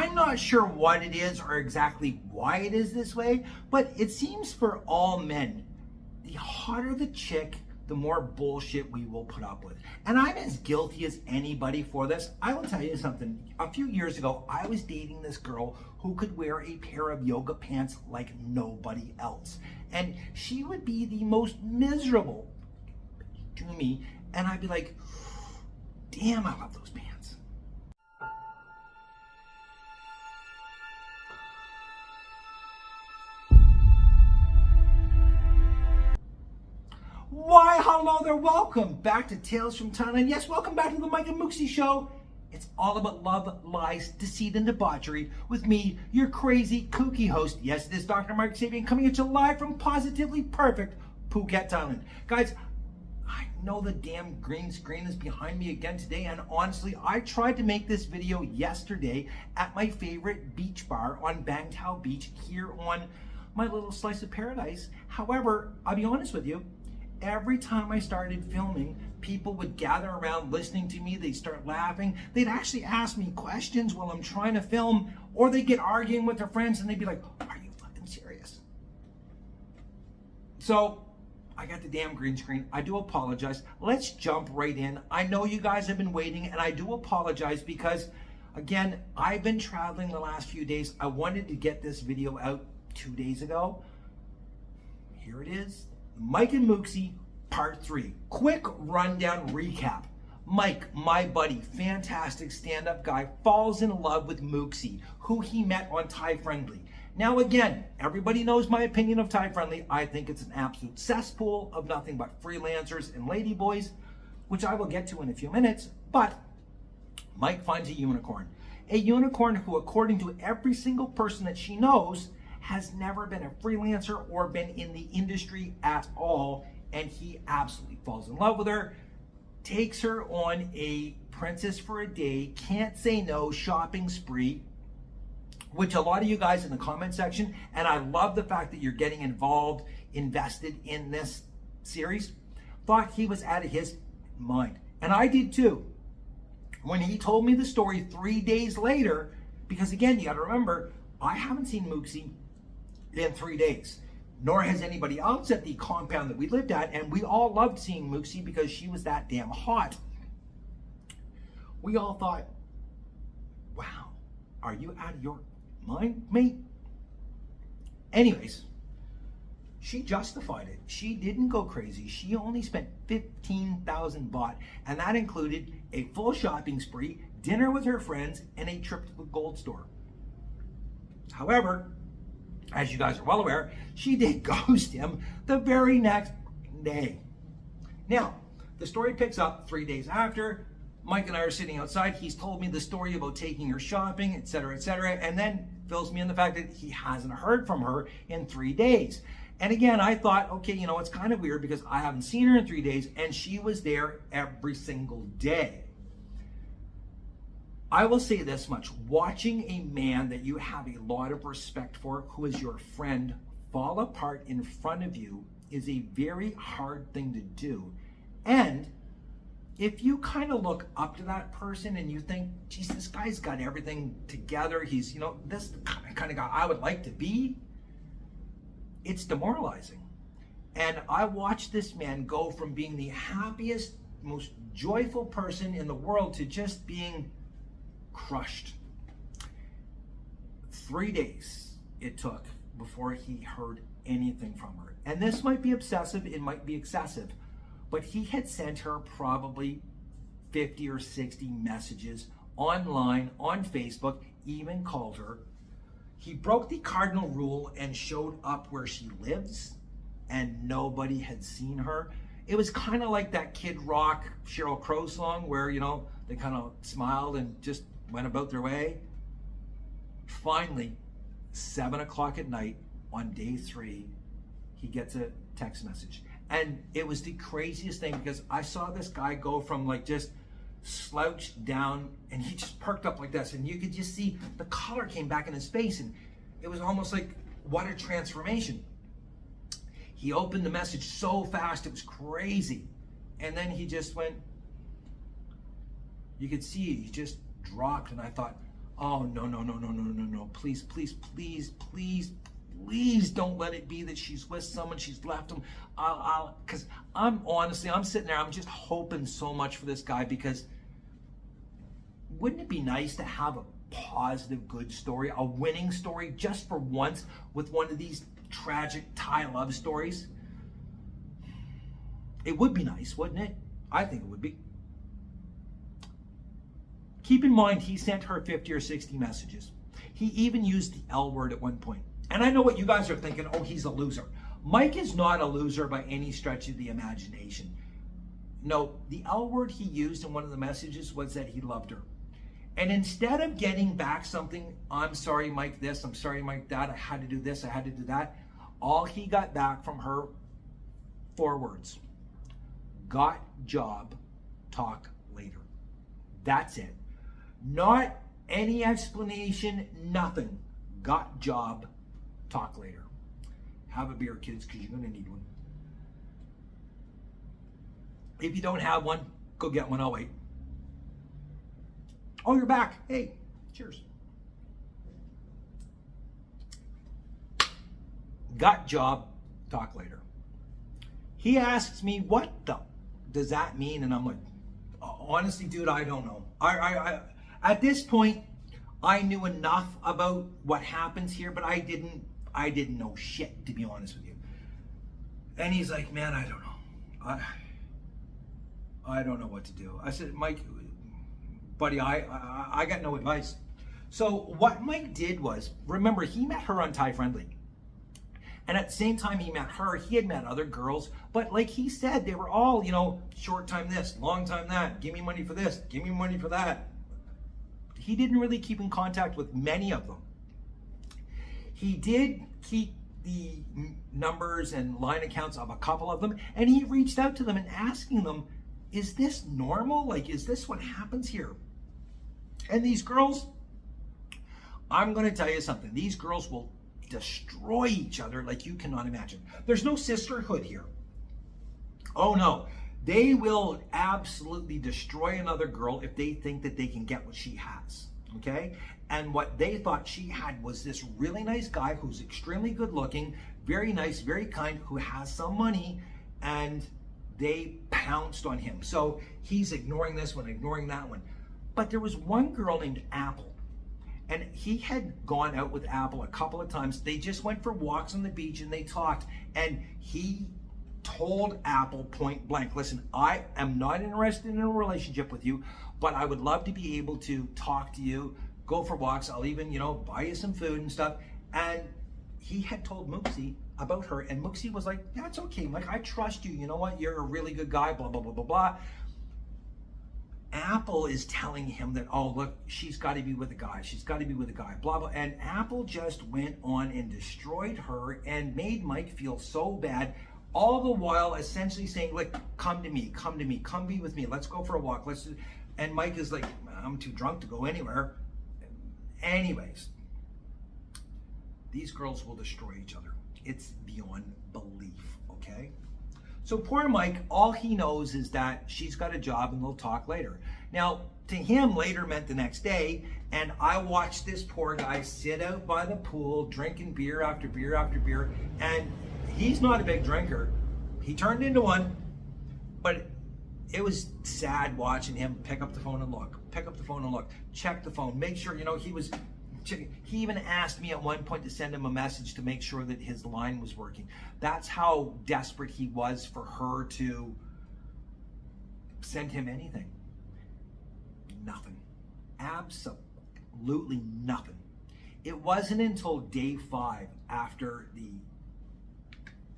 I'm not sure what it is or exactly why it is this way, but it seems for all men, the hotter the chick, the more bullshit we will put up with. And I'm as guilty as anybody for this. I will tell you something. A few years ago, I was dating this girl who could wear a pair of yoga pants like nobody else. And she would be the most miserable to me. And I'd be like, damn, I love those pants. Why, hello there, welcome back to Tales from Thailand. Yes, welcome back to the Mike and Mooksie show. It's all about love, lies, deceit, and debauchery with me, your crazy, kooky host. Yes, it is Dr. Mark Sabian coming at you live from positively perfect Phuket, Thailand. Guys, I know the damn green screen is behind me again today, and honestly, I tried to make this video yesterday at my favorite beach bar on Bang Tao Beach here on my little slice of paradise. However, I'll be honest with you, every time I started filming, people would gather around listening to me. They'd start laughing. They'd actually ask me questions while I'm trying to film, or they'd get arguing with their friends and they'd be like, are you fucking serious? So I got the damn green screen. I do apologize. Let's jump right in. I know you guys have been waiting, and I do apologize because, again, I've been traveling the last few days. I wanted to get this video out 2 days ago. Here it is. Mike and Mooksie, part 3. Quick rundown recap. Mike, my buddy, fantastic stand-up guy, falls in love with Mooksie, who he met on Thai Friendly. Now again, everybody knows my opinion of Thai Friendly. I think it's an absolute cesspool of nothing but freelancers and ladyboys, which I will get to in a few minutes. But Mike finds a unicorn. A unicorn who, according to every single person that she knows, has never been a freelancer or been in the industry at all, and he absolutely falls in love with her, takes her on a princess for a day, can't say no shopping spree, which a lot of you guys in the comment section, and I love the fact that you're getting involved, invested in this series, thought he was out of his mind. And I did too. When he told me the story 3 days later, because again, you gotta remember, I haven't seen Mooksie in 3 days, nor has anybody else at the compound that we lived at, and we all loved seeing Mooksie because she was that damn hot. We all thought, wow, are you out of your mind, mate? Anyways, she justified it. She didn't go crazy. She only spent 15,000 baht, and that included a full shopping spree, dinner with her friends, and a trip to the gold store. However, as you guys are well aware, she did ghost him the very next day. Now, the story picks up 3 days after. Mike and I are sitting outside. He's told me the story about taking her shopping, etc., and then fills me in the fact that he hasn't heard from her in 3 days. And again, I thought, okay, you know, it's kind of weird because I haven't seen her in 3 days, and she was there every single day. I will say this much, watching a man that you have a lot of respect for, who is your friend, fall apart in front of you is a very hard thing to do. And if you kind of look up to that person and you think, geez, this guy's got everything together, he's, you know, this kind of guy I would like to be, it's demoralizing. And I watched this man go from being the happiest, most joyful person in the world to just being crushed. 3 days it took before he heard anything from her. And this might be obsessive, it might be excessive, but he had sent her probably 50 or 60 messages online, on Facebook, even called her. He broke the cardinal rule and showed up where she lives, and nobody had seen her. It was kind of like that Kid Rock, Sheryl Crow song where, you know, they kind of smiled and just went about their way. Finally, 7 o'clock at night on day 3, he gets a text message. And it was the craziest thing because I saw this guy go from like just slouched down and he just perked up like this. And you could just see the color came back in his face. And it was almost like, what a transformation. He opened the message so fast, it was crazy. And then he just went, you could see he just dropped. And I thought, Oh, no, no, no, no, no, no, no. Please, please, please, please, please don't let it be that she's with someone, she's left him. Because I'm sitting there, I'm just hoping so much for this guy, because wouldn't it be nice to have a positive, good story, a winning story just for once with one of these tragic Thai love stories? It would be nice, wouldn't it? I think it would be. Keep in mind, he sent her 50 or 60 messages. He even used the L word at one point. And I know what you guys are thinking, oh, he's a loser. Mike is not a loser by any stretch of the imagination. No, the L word he used in one of the messages was that he loved her. And instead of getting back something, I'm sorry, Mike, this, I'm sorry, Mike, that, I had to do this, I had to do that, all he got back from her, 4 words. Got job, talk later. That's it. Not any explanation, nothing. Got job, talk later. Have a beer, kids, because you're going to need one. If you don't have one, go get one. I'll wait. Oh, you're back. Hey, cheers. Got job, talk later. He asks me, what the does that mean? And I'm like, honestly, dude, I don't know. At this point, I knew enough about what happens here, but I didn't know shit, to be honest with you. And he's like, man, I don't know. I don't know what to do. I said, Mike, buddy, I got no advice. So what Mike did was, remember, he met her on Thai Friendly. And at the same time he met her, he had met other girls. But like he said, they were all, short time this, long time that. Give me money for this, give me money for that. He didn't really keep in contact with many of them. He did keep the numbers and line accounts of a couple of them. And he reached out to them and asking them, is this normal? Like, is this what happens here? And these girls, I'm going to tell you something. These girls will destroy each other like you cannot imagine. There's no sisterhood here. Oh no, they will absolutely destroy another girl if they think that they can get what she has. Okay? And what they thought she had was this really nice guy who's extremely good looking, very nice, very kind, who has some money, and they pounced on him. So he's ignoring this one, ignoring that one. But there was one girl named Apple. And he had gone out with Apple a couple of times. They just went for walks on the beach and they talked. And he told Apple point blank, listen, I am not interested in a relationship with you, but I would love to be able to talk to you, go for walks. I'll even, buy you some food and stuff. And he had told Mooksie about her. And Mooksie was like, yeah, it's okay, Mike. I trust you. You know what? You're a really good guy, blah, blah, blah, blah, blah. Apple is telling him that, oh, look, she's got to be with a guy. She's got to be with a guy, blah, blah. And Apple just went on and destroyed her and made Mike feel so bad, all the while essentially saying, like, come to me, come be with me. Let's go for a walk. And Mike is like, I'm too drunk to go anywhere. Anyways, these girls will destroy each other. It's beyond belief, okay? So poor Mike, all he knows is that she's got a job and they'll talk later. Now, to him, later meant the next day, and I watched this poor guy sit out by the pool, drinking beer after beer after beer, and he's not a big drinker. He turned into one, but it was sad watching him pick up the phone and look, check the phone, make sure, he was checking. He even asked me at one point to send him a message to make sure that his line was working. That's how desperate he was for her to send him anything. Nothing. Absolutely nothing. It wasn't until day 5 after the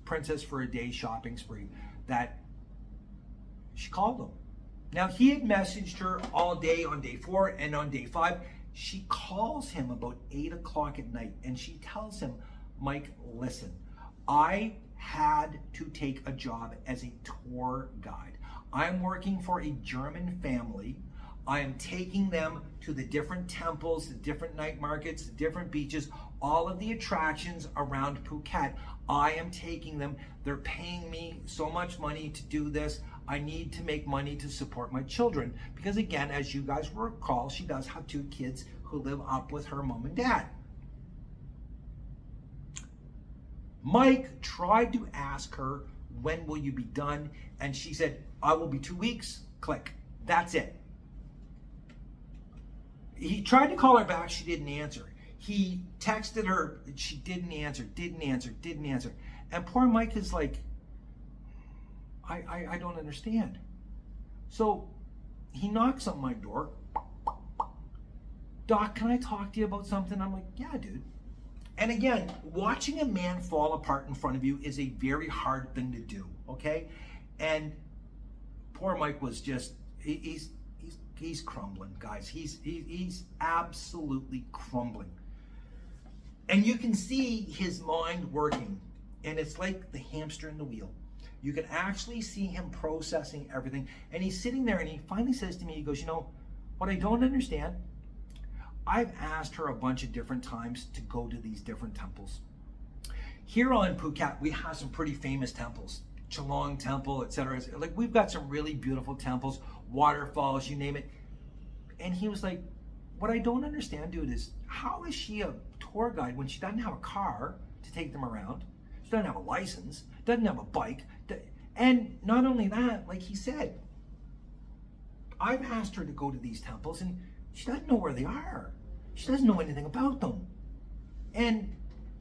Princess for a Day shopping spree that she called him. Now, he had messaged her all day on day 4, and on day 5, she calls him about 8 o'clock at night, and she tells him, Mike, listen, I had to take a job as a tour guide. I'm working for a German family. I am taking them to the different temples, the different night markets, the different beaches, all of the attractions around Phuket. I am taking them. They're paying me so much money to do this. I need to make money to support my children. Because again, as you guys recall, she does have 2 kids who live up with her mom and dad. Mike tried to ask her, when will you be done? And she said, I will be 2 weeks. Click. That's it. He tried to call her back. She didn't answer. He texted her. She didn't answer. And poor Mike is like, I don't understand. So he knocks on my door. Doc, can I talk to you about something? I'm like, yeah, dude. And again, watching a man fall apart in front of you is a very hard thing to do, okay? And poor Mike was just, he's crumbling, guys. He's absolutely crumbling. And you can see his mind working, and it's like the hamster in the wheel. You can actually see him processing everything. And he's sitting there and he finally says to me, he goes, you know, what I don't understand, I've asked her a bunch of different times to go to these different temples. Here on Phuket, we have some pretty famous temples. Chalong Temple, etc. Like, we've got some really beautiful temples, waterfalls, you name it. And he was like, what I don't understand, dude, is how is she a tour guide when she doesn't have a car to take them around? She doesn't have a license, doesn't have a bike. And not only that, like he said, I've asked her to go to these temples and she doesn't know where they are. She doesn't know anything about them. And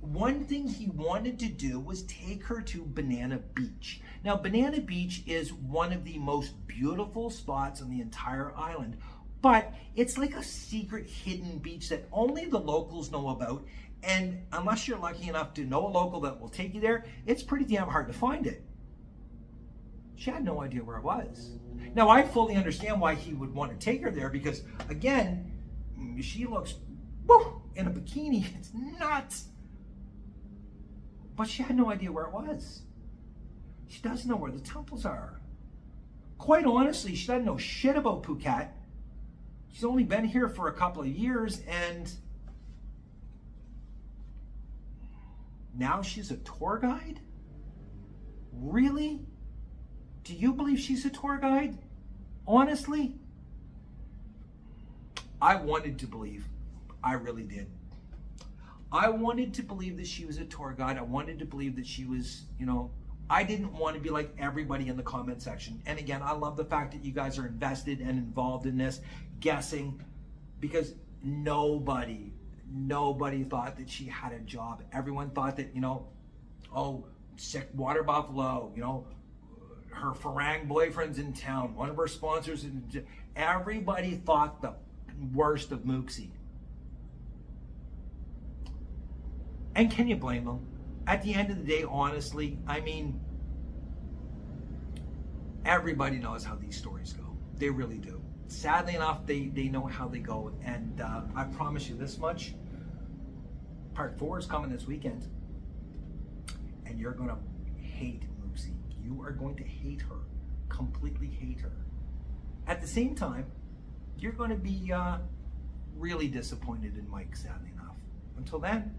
one thing he wanted to do was take her to Banana Beach. Now, Banana Beach is one of the most beautiful spots on the entire island, but it's like a secret hidden beach that only the locals know about. And unless you're lucky enough to know a local that will take you there, it's pretty damn hard to find it. She had no idea where it was. Now, I fully understand why he would want to take her there because, again, she looks, woo, in a bikini. It's nuts. But she had no idea where it was. She doesn't know where the temples are. Quite honestly, she doesn't know shit about Phuket. She's only been here for a couple of years, and now she's a tour guide? Really? Do you believe she's a tour guide? Honestly? I wanted to believe. I really did. I wanted to believe that she was a tour guide. I wanted to believe that she was, you know, I didn't want to be like everybody in the comment section. And again, I love the fact that you guys are invested and involved in this, guessing, because nobody thought that she had a job. Everyone thought that, you know, oh, sick water buffalo, you know, her Farang boyfriend's in town, one of her sponsors, everybody thought the worst of Mooksie. And can you blame them? At the end of the day, honestly, I mean, everybody knows how these stories go. They really do. Sadly enough, they know how they go. And I promise you this much, part 4 is coming this weekend. And you're going to hate Mooksie. You are going to hate her. Completely hate her. At the same time, you're going to be really disappointed in Mike, sadly enough. Until then,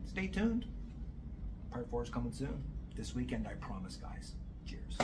stay tuned. Part 4 is coming soon. This weekend, I promise, guys. Cheers.